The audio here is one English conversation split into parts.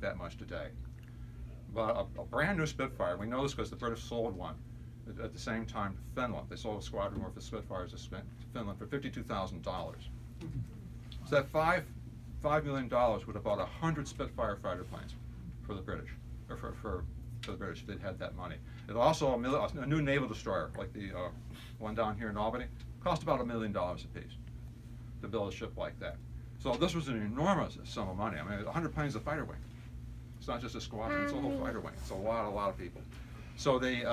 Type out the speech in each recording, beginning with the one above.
that much today. But a brand new Spitfire, we know this because the British sold one at the same time to Finland. They sold a squadron worth of Spitfires to Finland for $52,000. So that $5 million would have bought 100 Spitfire fighter planes for the British, or for the British if they'd had that money. It also, a new naval destroyer, like the one down here in Albany, cost about $1 million a piece to build a ship like that. So this was an enormous sum of money. I mean, 100 planes a fighter wing. It's not just a squadron, it's a whole fighter wing. It's a lot of people. So they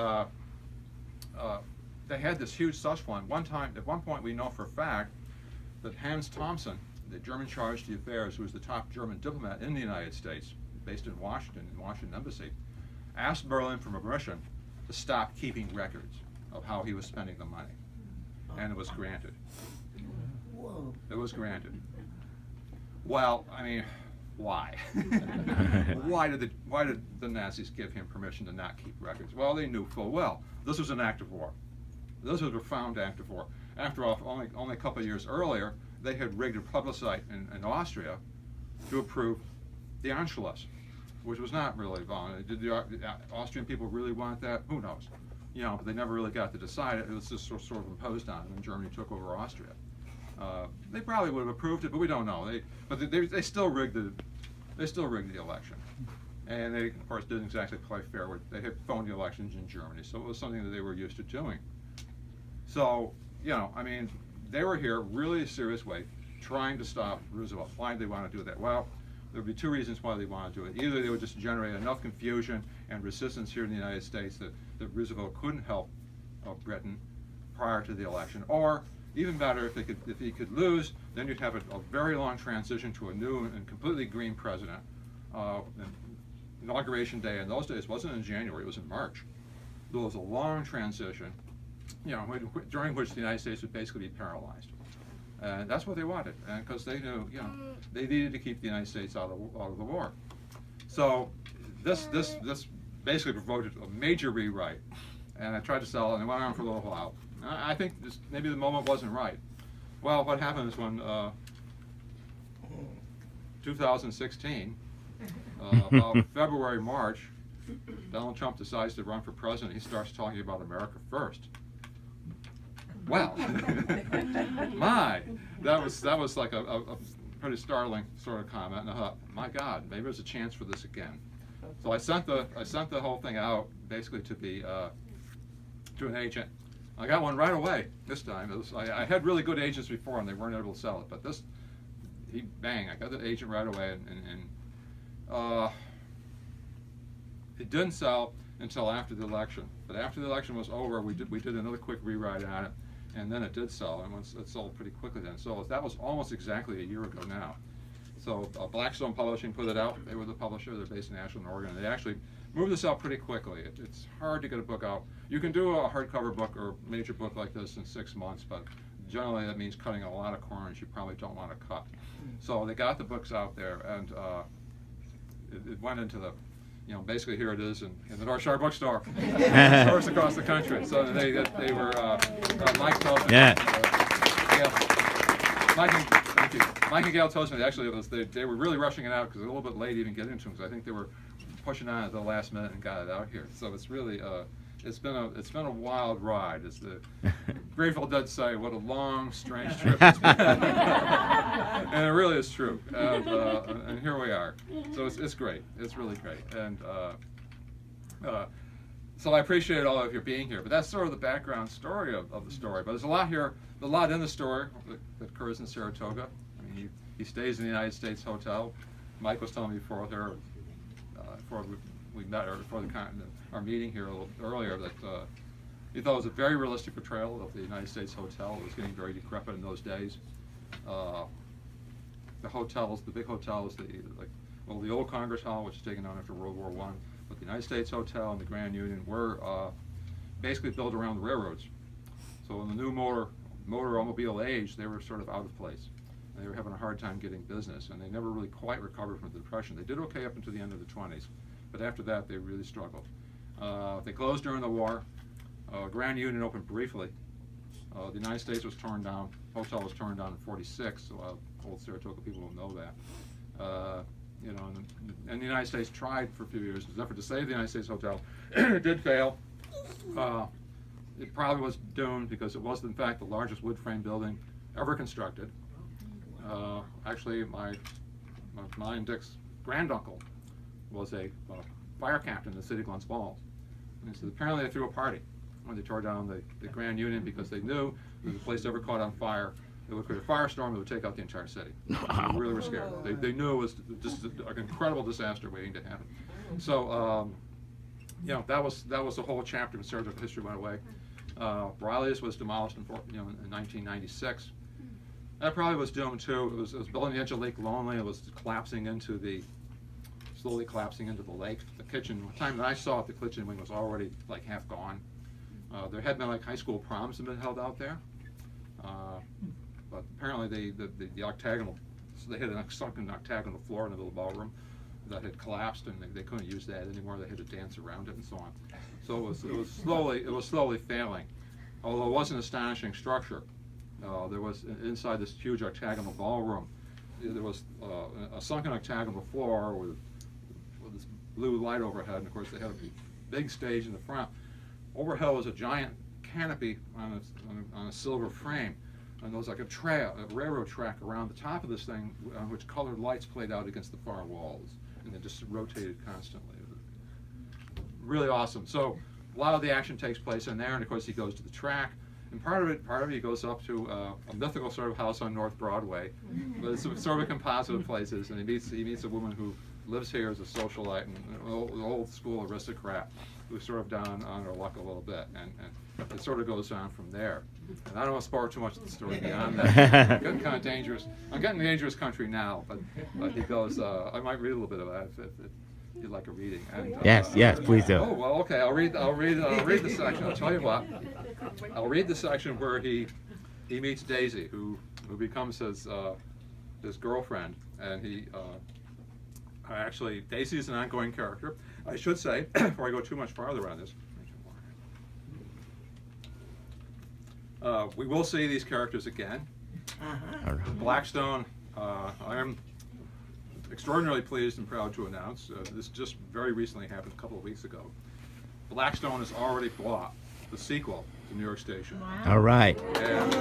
had this huge slush fund. At one point we know for a fact that Hans Thomson, the German charge d'affaires, who was the top German diplomat in the United States, based in Washington Embassy, asked Berlin for permission to stop keeping records of how he was spending the money. And it was granted. Whoa. It was granted. Well, I mean, why? Why did the Nazis give him permission to not keep records? Well, they knew full well this was an act of war. This was a profound act of war. After all, only a couple of years earlier, they had rigged a plebiscite in Austria to approve the Anschluss, which was not really violent. Did the Austrian people really want that? Who knows? You know, but they never really got to decide it. It was just sort of imposed on them when Germany took over Austria. They probably would have approved it, but we don't know. They still rigged the election, and they of course didn't exactly play fair. They had phony elections in Germany, so it was something that they were used to doing. So you know, I mean, they were here really a serious way, trying to stop Roosevelt. Why did they want to do that? Well, there would be two reasons why they want to do it. Either they would just generate enough confusion and resistance here in the United States that Roosevelt couldn't help Britain prior to the election, or even better, if he could lose, then you'd have a very long transition to a new and completely green president. Inauguration day in those days wasn't in January; it was in March. There was a long transition, you know, during which the United States would basically be paralyzed. And that's what they wanted, because they knew, you know, they needed to keep the United States out of the war. So this basically provoked a major rewrite, and I tried to sell it, and it went on for a little while. I think maybe the moment wasn't right. Well, what happened is when 2016, about February, March, Donald Trump decides to run for president. He starts talking about America first. Well, that was like a pretty startling sort of comment, and I thought, my God, maybe there's a chance for this again. So I sent the whole thing out basically to an agent. I got one right away this time. I had really good agents before, and they weren't able to sell it. But I got the agent right away, and it didn't sell until after the election. But after the election was over, we did another quick rewrite on it, and then it did sell, and it sold pretty quickly then. So that was almost exactly a year ago now. So Blackstone Publishing put it out. They were the publisher. They're based in Ashland, Oregon. They actually moved this out pretty quickly. It's hard to get a book out. You can do a hardcover book or major book like this in 6 months, but generally that means cutting a lot of corners you probably don't want to cut. So they got the books out there, and it went into the, you know, basically here it is in the North Shore Bookstore, stores across the country. So they were Mike Tolson. Yeah. Mike and Gail Tolson, actually, they were really rushing it out because it was a little bit late even getting to them, because I think they were pushing on at the last minute and got it out here. So it's really it's been a wild ride. As the Grateful Dead say, what a long, strange trip it's been. And it really is true. And here we are. So it's great. It's really great. And so I appreciate all of you being here. But that's sort of the background story of the story. But there's a lot here, a lot in the story that occurs in Saratoga. I mean, he stays in the United States Hotel. Mike was telling me before we met, or before our meeting here a little earlier, that he thought it was a very realistic portrayal of the United States Hotel. It was getting very decrepit in those days. The hotels, the big hotels, the old Congress Hall, which was taken down after World War I, but the United States Hotel and the Grand Union were basically built around the railroads. So in the new motor automobile age, they were sort of out of place. They were having a hard time getting business, and they never really quite recovered from the Depression. They did okay up until the end of the 20s, but after that they really struggled. They closed during the war. Grand Union opened briefly. The United States was torn down. Hotel was torn down in '46, so old Saratoga people will know that. you know, and the United States tried for a few years, in an effort to save the United States Hotel. It did fail. It probably was doomed because it was, in fact, the largest wood frame building ever constructed. Actually, my and Dick's granduncle was a fire captain in the city of Glens Falls. And so apparently they threw a party when they tore down the Grand Union because they knew if the place ever caught on fire, it would create a firestorm that would take out the entire city. Wow. They really were scared. They knew it was just an incredible disaster waiting to happen. So, you know, that was the whole chapter in Saratoga history went away. Riley's was demolished in 1996. That probably was doomed too. It was built on the edge of Lake Lonely. It was slowly collapsing into the lake. The kitchen, the time that I saw it, the kitchen wing was already like half gone. There had been like high school proms had been held out there, but apparently the octagonal, so they had a sunken octagonal floor in the little ballroom that had collapsed, and they couldn't use that anymore. They had to dance around it and so on. So it was slowly failing. Although it was an astonishing structure. There was inside this huge octagonal ballroom. There was a sunken octagonal floor with this blue light overhead, and of course they had a big stage in the front. Overhead was a giant canopy on a silver frame, and there was like a railroad track around the top of this thing, on which colored lights played out against the far walls, and they just rotated constantly. Really awesome. So a lot of the action takes place in there, and of course he goes to the track. And part of it he goes up to a mythical sort of house on North Broadway, but it's sort of a composite of places, and he meets a woman who lives here as a socialite and an old school aristocrat who's sort of down on her luck a little bit, and it sort of goes on from there. And I don't want to spoil too much of the story beyond that. I'm getting kind of dangerous. I'm getting dangerous country now, but he goes. I might read a little bit of that if you'd like a reading. And, Yes, please do. Oh well, okay. I'll read the section. I'll tell you what. I'll read the section where he meets Daisy, who becomes his girlfriend, and actually Daisy is an ongoing character. I should say before I go too much farther on this. We will see these characters again. All right. Blackstone, I am extraordinarily pleased and proud to announce, this just very recently happened a couple of weeks ago. Blackstone has already bought the sequel to New York Station. All right. And,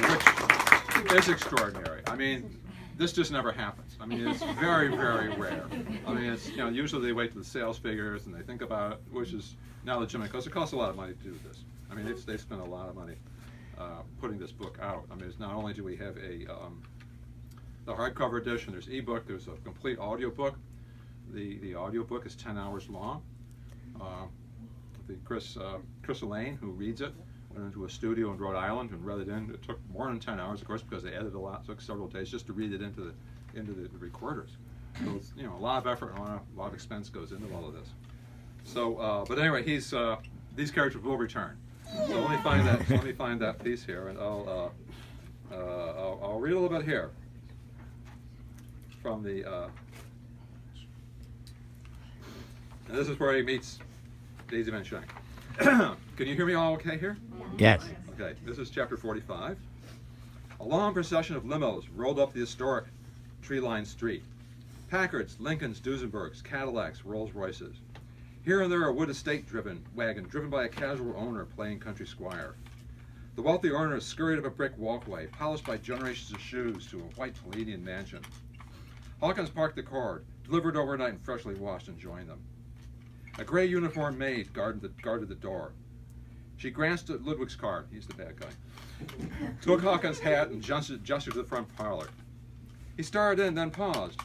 which is extraordinary. I mean, this just never happens. I mean, it's very, very rare. I mean, it's, you know, usually they wait till the sales figures and they think about it, which is now legitimate because it costs a lot of money to do this. I mean, they've spent a lot of money putting this book out. I mean, it's not only do we have the hardcover edition, there's ebook, there's a complete audio book. The audio book is 10 hours long. Chris Elaine, who reads it, went into a studio in Rhode Island and read it in. It took more than 10 hours, of course, because they edited a lot. It took several days just to read it into the recorders. So it's, you know, a lot of effort and a lot of expense goes into all of this. So, but anyway, these characters will return. So let me find that piece here, and I'll read a little bit here from the. And this is where he meets Daisy Van Schenck. Can you hear me all okay here? Yes. Okay, this is chapter 45. A long procession of limos rolled up the historic tree-lined street. Packards, Lincolns, Duesenbergs, Cadillacs, Rolls-Royces. Here and there a wood estate-driven wagon driven by a casual owner playing country squire. The wealthy owner scurried up a brick walkway, polished by generations of shoes, to a white Palladian mansion. Hawkins parked the car, delivered overnight and freshly washed, and joined them. A gray uniformed maid guarded the door. She glanced at Ludwig's car, he's the bad guy, took Hawkins' hat and gestured to the front parlor. He started in, then paused.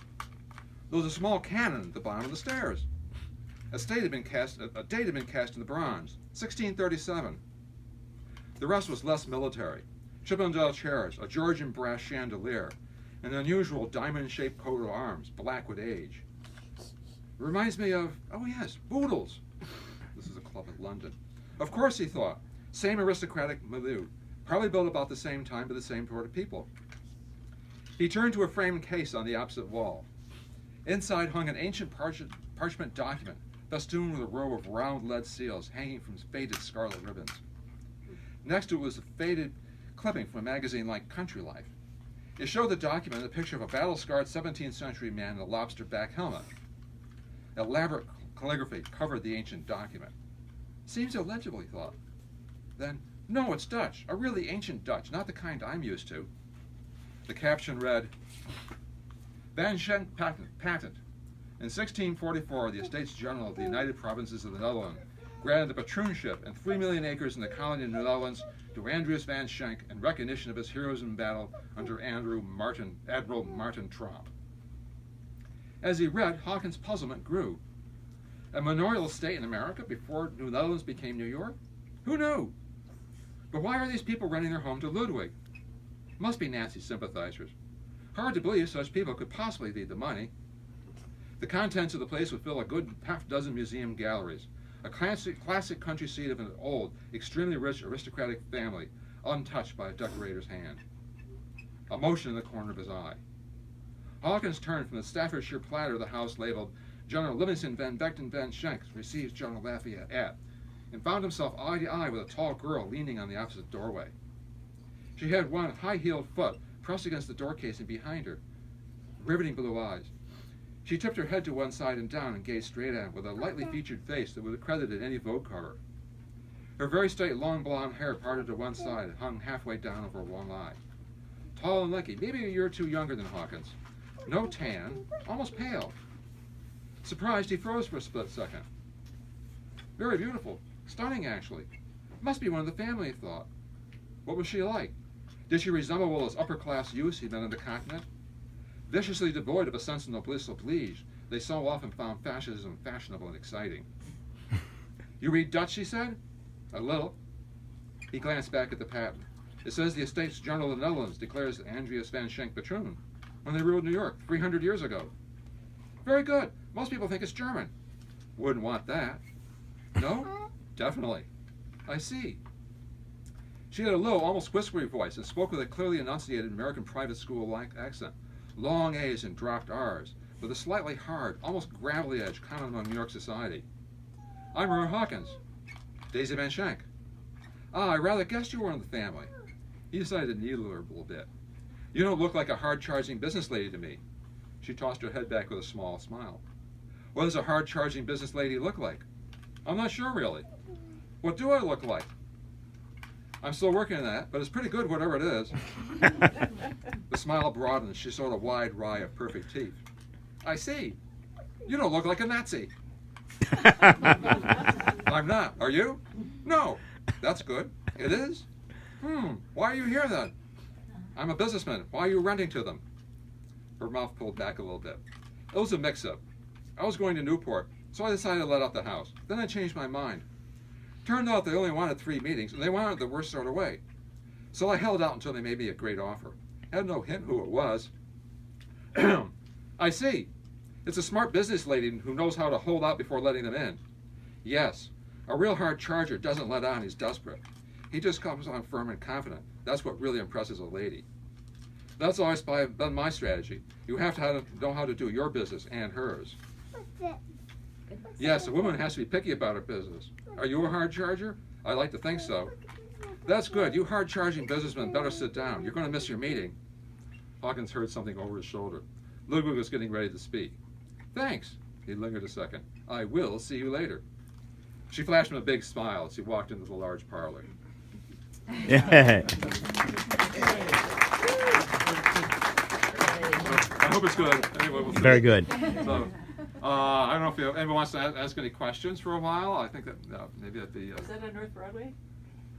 There was a small cannon at the bottom of the stairs. A date had been cast in the bronze, 1637. The rest was less military. Chippendale chairs, a Georgian brass chandelier, an unusual diamond-shaped coat of arms, black with age. It reminds me of, oh yes, Boodles. This is a club in London. Of course, he thought. Same aristocratic milieu. Probably built about the same time by the same sort of people. He turned to a framed case on the opposite wall. Inside hung an ancient parchment document, festooned with a row of round lead seals hanging from faded scarlet ribbons. Next to it was a faded clipping from a magazine like Country Life. It showed the document a picture of a battle-scarred 17th century man in a lobster back helmet. Elaborate calligraphy covered the ancient document. Seems illegible, he thought. Then, no, it's Dutch, a really ancient Dutch, not the kind I'm used to. The caption read, Van Schenk patent. In 1644, the Estates General of the United Provinces of the Netherlands granted the patroonship and 3 million acres in the colony of the Netherlands to Andreas van Schenk in recognition of his heroes in battle under Admiral Martin Tromp. As he read, Hawkins' puzzlement grew. A manorial state in America before New Netherlands became New York? Who knew? But why are these people renting their home to Ludwig? Must be Nazi sympathizers. Hard to believe such people could possibly need the money. The contents of the place would fill a good half-dozen museum galleries. A classic country seat of an old, extremely rich aristocratic family, untouched by a decorator's hand. A motion in the corner of his eye. Hawkins turned from the Staffordshire platter of the house labeled General Livingston van Beckton van Schenk receives General Lafayette, and found himself eye to eye with a tall girl leaning on the opposite doorway. She had one high-heeled foot pressed against the door casing behind her, riveting blue eyes. She tipped her head to one side and down and gazed straight at him with a lightly featured face that would have credited any Vogue cover. Her very straight, long blonde hair parted to one side and hung halfway down over one eye. Tall and lanky, maybe a year or two younger than Hawkins. No tan, almost pale. Surprised, he froze for a split second. Very beautiful. Stunning, actually. Must be one of the family, he thought. What was she like? Did she resemble those upper-class youths he'd met on the continent? Viciously devoid of a sense of noblesse oblige, they so often found fascism fashionable and exciting. You read Dutch, she said? A little. He glanced back at the patent. It says the Estates General of the Netherlands declares Andreas van Schenk patroon when they ruled New York 300 years ago. Very good. Most people think it's German. Wouldn't want that. No? Definitely. I see. She had a low, almost whispery voice and spoke with a clearly enunciated American private school-like accent. Long A's and dropped R's, with a slightly hard, almost gravelly edge common among New York society. I'm Roy Hawkins. Daisy Van Schenk. Ah, I rather guessed you were one of the family. He decided to needle her a little bit. You don't look like a hard-charging business lady to me. She tossed her head back with a small smile. What does a hard-charging business lady look like? I'm not sure, really. What do I look like? I'm still working on that, but it's pretty good, whatever it is. The smile broadened. She showed a wide wry of perfect teeth. I see. You don't look like a Nazi. I'm not. Are you? No. That's good. It is? Why are you here then? I'm a businessman. Why are you renting to them? Her mouth pulled back a little bit. It was a mix-up. I was going to Newport, so I decided to let out the house. Then I changed my mind. Turned out they only wanted 3 meetings, and they wanted the worst sort of way. So I held out until they made me a great offer. Had no hint who it was. I see. It's a smart business lady who knows how to hold out before letting them in. Yes, a real hard charger doesn't let on he's desperate. He just comes on firm and confident. That's what really impresses a lady. That's always been my strategy. You have to know how to do your business and hers. Yes, a woman has to be picky about her business. Are you a hard charger? I like to think so. That's good. You hard-charging businessmen better sit down. You're going to miss your meeting. Hawkins heard something over his shoulder. Ludwig was getting ready to speak. Thanks. He lingered a second. I will see you later. She flashed him a big smile as he walked into the large parlor. Yeah. I hope it's good. Anyway, we'll see. Very good. So, I don't know if anyone wants to ask any questions for a while. I think that maybe that'd be. Is that on North Broadway?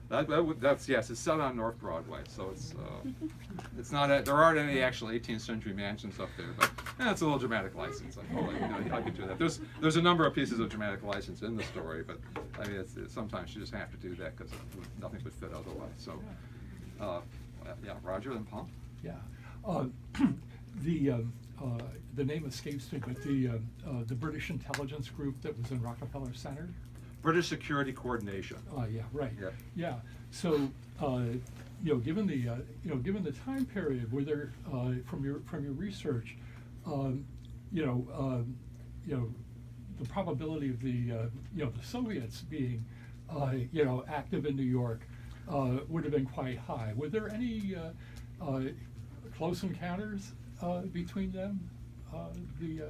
That's yes. It's set on North Broadway, so it's not. There aren't any actual 18th century mansions up there, but it's a little dramatic license. I could do that. There's a number of pieces of dramatic license in the story, but I mean, sometimes you just have to do that because nothing would fit otherwise. So, yeah, Roger and Paul. Yeah. The name escapes me, but the British intelligence group that was in Rockefeller Center. British Security Coordination. Yeah, right. Yeah. Yeah. So, given the time period, were there from your research, the probability of the Soviets being, active in New York would have been quite high. Were there any close encounters between them, the